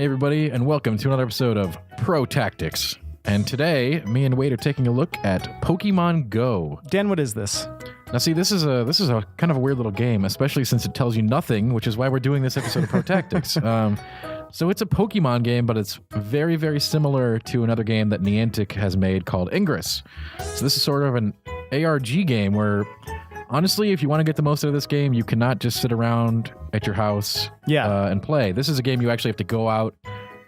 Hey everybody, and welcome to another episode of Pro Tactics. And today, me and Wade are taking a look at Pokemon Go. Dan, what is this? Now, see, this is a kind of a weird little game, especially since it tells you nothing, which is why we're doing this episode of Pro Tactics. So it's a Pokemon game, but it's very, very similar to another game that Niantic has made called Ingress. So this is sort of an ARG game where, honestly, if you want to get the most out of this game, you cannot just sit around at your house and play. This is a game you actually have to go out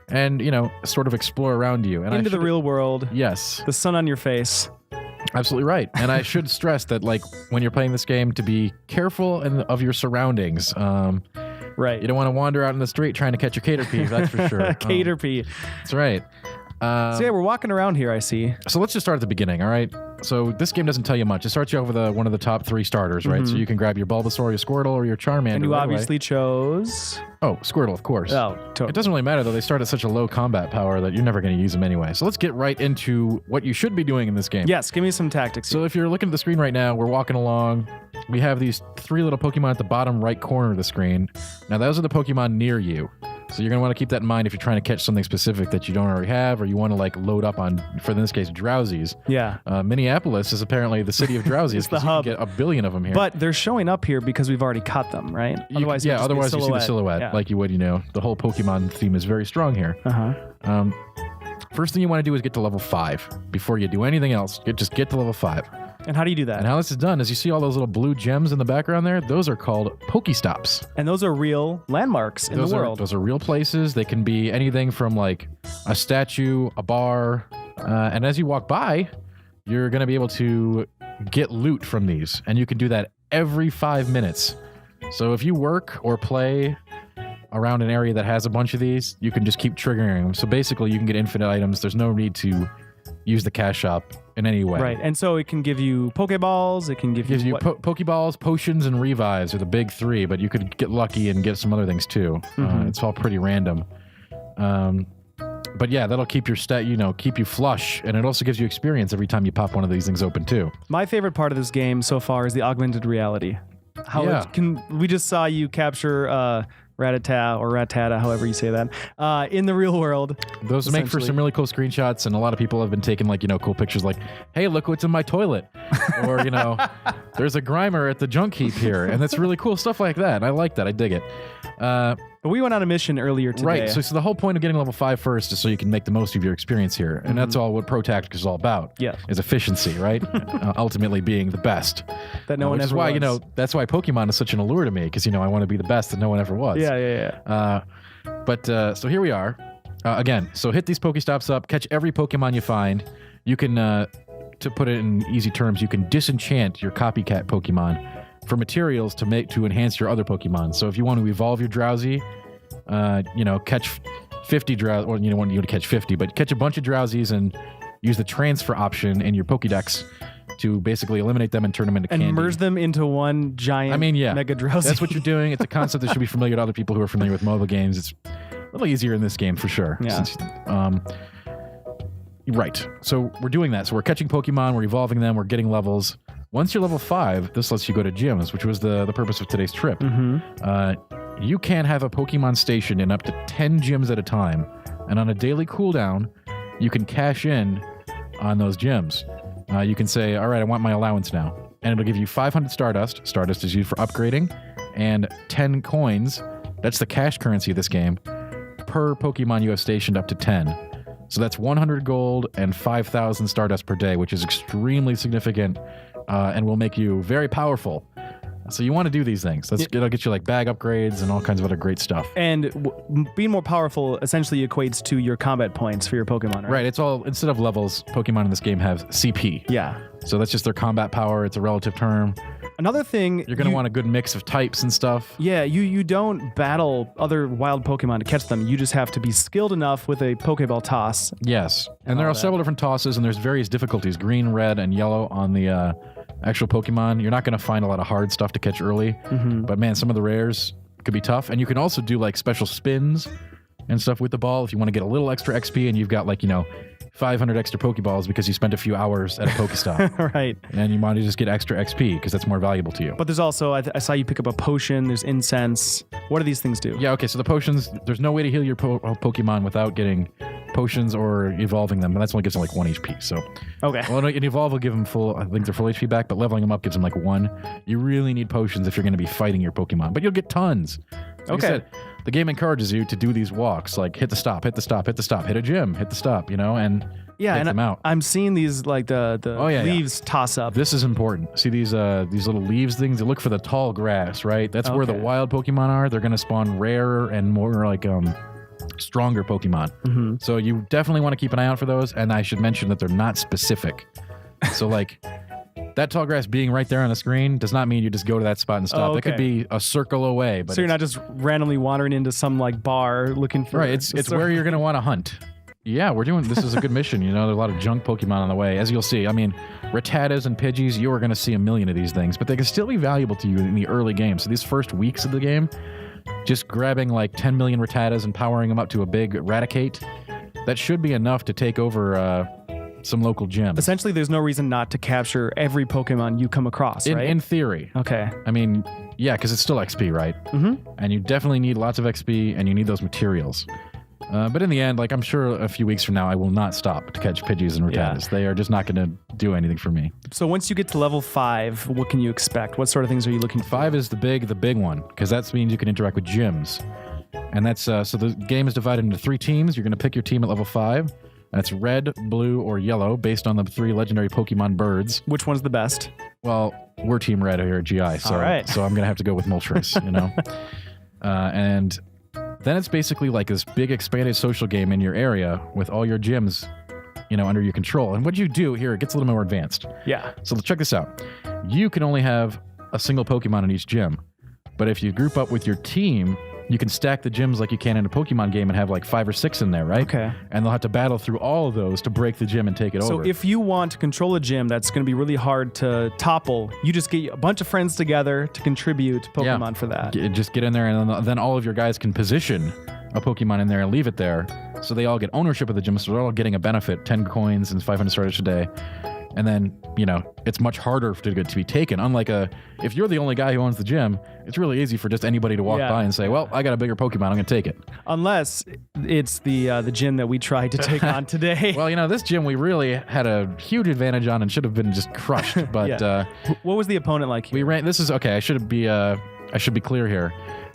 and, sort of explore around you. And Into the real world. Yes. The sun on your face. Absolutely right. And I should stress that, when you're playing this game, to be careful of your surroundings. Right. You don't want to wander out in the street trying to catch a Caterpie, that's for sure. Caterpie. That's right. So yeah, we're walking around here, I see. So let's just start at the beginning, all right? So this game doesn't tell you much. It starts you off with one of the top 3 starters, right? So you can grab your Bulbasaur, your Squirtle, or your Charmander. And you right obviously chose... Oh, Squirtle, of course. Oh, totally. It doesn't really matter, though. They start at such a low combat power that you're never going to use them anyway. So let's get right into what you should be doing in this game. Yes, give me some tactics. So if you're looking at the screen right now, we're walking along. We have these 3 little Pokemon at the bottom right corner of the screen. Now, those are the Pokemon near you. So you're going to want to keep that in mind if you're trying to catch something specific that you don't already have, or you want to load up on, for in this case, Drowsies. Yeah. Minneapolis is apparently the city of Drowsies. It's the You hub. can get a billion of them here. But they're showing up here because we've already caught them, right? Otherwise you see the silhouette like you would, The whole Pokemon theme is very strong here. Uh-huh. First thing you want to do is get to level 5 before you do anything else. Just get to level 5. And how do you do that? And how this is done is you see all those little blue gems in the background there? Those are called Pokestops. And those are real landmarks in the world. Those are real places. They can be anything from a statue, a bar, and as you walk by, you're going to be able to get loot from these. And you can do that every 5 minutes. So if you work or play around an area that has a bunch of these, you can just keep triggering them. So basically, you can get infinite items. There's no need to use the cash shop in any way. Right, and so it can give you Pokeballs, it can give you Pokeballs, potions, and revives are the big 3, but you could get lucky and get some other things too. It's all pretty random. But yeah, that'll keep your keep you flush, and it also gives you experience every time you pop one of these things open too. My favorite part of this game so far is the augmented reality. We just saw you capture Rattata or Rattata, however you say that, in the real world. Those make for some really cool screenshots, and a lot of people have been taking cool pictures like, hey, look what's in my toilet. Or, there's a Grimer at the junk heap here, and that's really cool stuff like that. I like that. I dig it. But we went on a mission earlier today. Right, so the whole point of getting level 5 first is so you can make the most of your experience here. And that's all what Pro Tactics is all about. Yeah. Is efficiency, right? Ultimately being the best. That no one ever was. That's why Pokemon is such an allure to me, because, I want to be the best that no one ever was. Yeah. So here we are. Again, so hit these Pokestops up, catch every Pokemon you find. You can, to put it in easy terms, you can disenchant your copycat Pokemon for materials to enhance your other Pokemon. So if you want to evolve your Drowsy, catch 50 Drowsy, or you don't want you to catch 50, but catch a bunch of Drowsies and use the transfer option in your Pokédex to basically eliminate them and turn them into candy. And merge them into one giant Mega Drowsy. That's what you're doing. It's a concept that should be familiar to other people who are familiar with mobile games. It's a little easier in this game for sure. Yeah. Right. So we're doing that. So we're catching Pokemon, we're evolving them, we're getting levels. Once you're level 5, this lets you go to gyms, which was the purpose of today's trip. You can have a Pokemon station in up to 10 gyms at a time, and on a daily cooldown, you can cash in on those gyms. You can say, all right, I want my allowance now, and it'll give you 500 Stardust. Stardust is used for upgrading, and 10 coins. That's the cash currency of this game, per Pokemon you have stationed up to 10. So that's 100 gold and 5,000 Stardust per day, which is extremely significant. And will make you very powerful. So you want to do these things. It'll get you bag upgrades and all kinds of other great stuff. And being more powerful essentially equates to your combat points for your Pokemon, right? Right. It's all, instead of levels, Pokemon in this game have CP. Yeah. So that's just their combat power. It's a relative term. Another thing... You're going to want a good mix of types and stuff. Yeah, you don't battle other wild Pokemon to catch them. You just have to be skilled enough with a Pokeball toss. Yes. And there are several different tosses, and there's various difficulties. Green, red, and yellow on the actual Pokemon. You're not going to find a lot of hard stuff to catch early. But man, some of the rares could be tough. And you can also do special spins and stuff with the ball if you want to get a little extra XP, and you've got 500 extra Pokeballs because you spent a few hours at a Pokestop. Right. And you want to just get extra XP because that's more valuable to you. But there's also, I saw you pick up a potion, there's incense. What do these things do? Yeah, okay, so the potions, there's no way to heal your Pokemon without getting potions or evolving them, and that's only gives them like 1 HP, so. Okay. Well, an evolve will give them full, I think they're full HP back, but leveling them up gives them like 1. You really need potions if you're going to be fighting your Pokemon, but you'll get tons. Like I said, the game encourages you to do these walks, like hit the stop, hit the stop, hit the stop, hit a gym, hit the stop, you know, and take them out. I'm seeing these like the leaves toss up. This is important. See these little leaves things? They look for the tall grass, right? That's where the wild Pokemon are. They're going to spawn rarer and more like stronger Pokemon. Mm-hmm. So you definitely want to keep an eye out for those. And I should mention that they're not specific. So like that tall grass being right there on the screen does not mean you just go to that spot and stop. It could be a circle away. But so you're not just randomly wandering into some like bar looking for... Right. It's where you're going to want to hunt. Yeah, this is a good mission. You know, there's a lot of junk Pokemon on the way. As you'll see, I mean, Rattatas and Pidgeys, you are going to see a million of these things, but they can still be valuable to you in the early game. So these first weeks of the game, just grabbing like 10 million Rattatas and powering them up to a big Raticate, that should be enough to take over some local gyms. Essentially, there's no reason not to capture every Pokemon you come across, right? In theory. Okay. I mean, yeah, because it's still XP, right? Mm-hmm. And you definitely need lots of XP, and you need those materials. But in the end, like I'm sure a few weeks from now, I will not stop to catch Pidgeys and Rattatas. They are just not going to do anything for me. So once you get to level 5, what can you expect? What sort of things are you looking for? 5 is the big one, because that means you can interact with gyms. And that's so the game is divided into 3 teams. You're going to pick your team at level 5. That's red, blue, or yellow, based on the 3 legendary Pokemon birds. Which one's the best? Well, we're Team Red here at GI, so I'm going to have to go with Moltres, you know? And then it's basically like this big expanded social game in your area with all your gyms, you know, under your control. And what you do here, it gets a little more advanced. Yeah. So check this out. You can only have a single Pokemon in each gym. But if you group up with your team, you can stack the gyms like you can in a Pokemon game and have like 5 or 6 in there, right? Okay. And they'll have to battle through all of those to break the gym and take it over. So if you want to control a gym that's going to be really hard to topple, you just get a bunch of friends together to contribute Pokemon for that. Just get in there, and then all of your guys can position a Pokemon in there and leave it there. So they all get ownership of the gym, so they're all getting a benefit, 10 coins and 500 stardust a day. And then, you know, it's much harder to be taken. Unlike if you're the only guy who owns the gym, it's really easy for just anybody to walk by and say, well, I got a bigger Pokemon, I'm going to take it. Unless it's the gym that we tried to take on today. Well, you know, this gym we really had a huge advantage on and should have been just crushed. But what was the opponent like here? We ran, this is, okay, I should be clear here.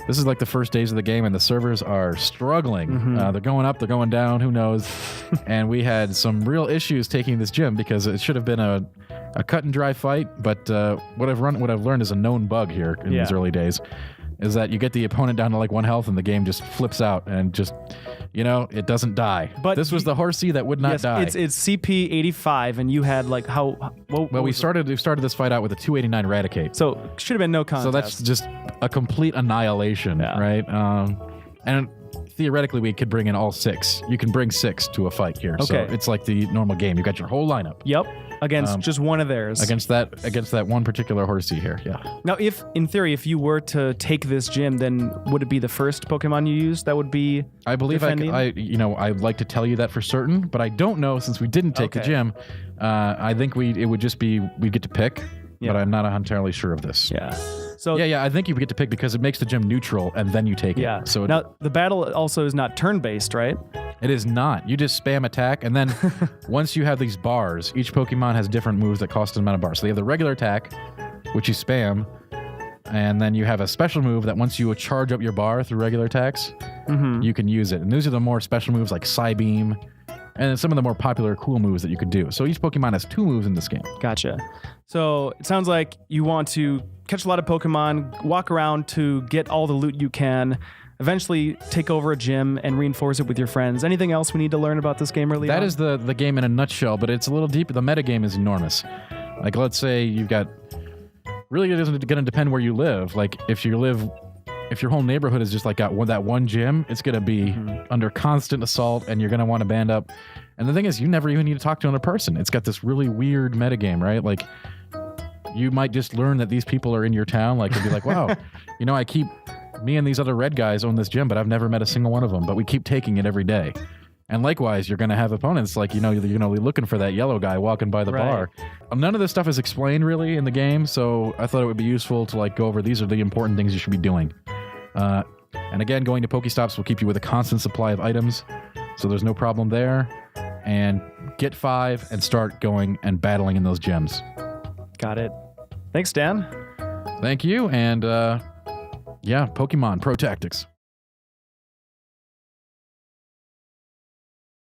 This is like the first days of the game, and the servers are struggling. Mm-hmm. They're going up, they're going down, who knows? And we had some real issues taking this gym because it should have been a cut and dry fight. But what I've learned is a known bug here in these early days is that you get the opponent down to like 1 health, and the game just flips out and just, you know, it doesn't die. But this was the Horsey that would not die. It's CP 85, and you had like we started this fight out with a 289 Raticate. So should have been no contest. So that's just a complete annihilation, right? And theoretically, we could bring in all 6. You can bring 6 to a fight here. Okay. So it's like the normal game. You got your whole lineup. Yep. Against just one of theirs. Against that one particular Horsey here. Yeah. Now, if in theory, if you were to take this gym, then would it be the first Pokemon you used that would be? I believe I'd like to tell you that for certain, but I don't know since we didn't take the gym. I think it would just be we'd get to pick, but I'm not entirely sure of this. Yeah. So I think you get to pick because it makes the gym neutral, and then you take it. So now the battle also is not turn-based, right? It is not. You just spam attack, and then once you have these bars, each Pokemon has different moves that cost an amount of bars. So you have the regular attack, which you spam, and then you have a special move that once you charge up your bar through regular attacks, you can use it. And those are the more special moves like Psybeam, and some of the more popular cool moves that you could do. So each Pokemon has 2 moves in this game. Gotcha. So it sounds like you want to catch a lot of Pokemon, walk around to get all the loot you can, eventually take over a gym and reinforce it with your friends. Anything else we need to learn about this game early on? That is the game in a nutshell, but it's a little deeper. The meta game is enormous. Like, let's say you've got... Really, it isn't going to depend where you live. Like, if your whole neighborhood is just like got that one gym, it's going to be under constant assault, and you're going to want to band up. And the thing is, you never even need to talk to another person. It's got this really weird metagame, right? Like, you might just learn that these people are in your town. Like, you'll be like, wow, you know, me and these other red guys own this gym, but I've never met a single one of them. But we keep taking it every day. And likewise, you're going to have opponents like, you're going to be looking for that yellow guy walking by the bar. None of this stuff is explained really in the game, so I thought it would be useful to like go over these are the important things you should be doing. And again, going to Pokestops will keep you with a constant supply of items, so there's no problem there. And get 5 and start going and battling in those gyms. Got it. Thanks, Dan. Thank you, and Pokemon Pro Tactics.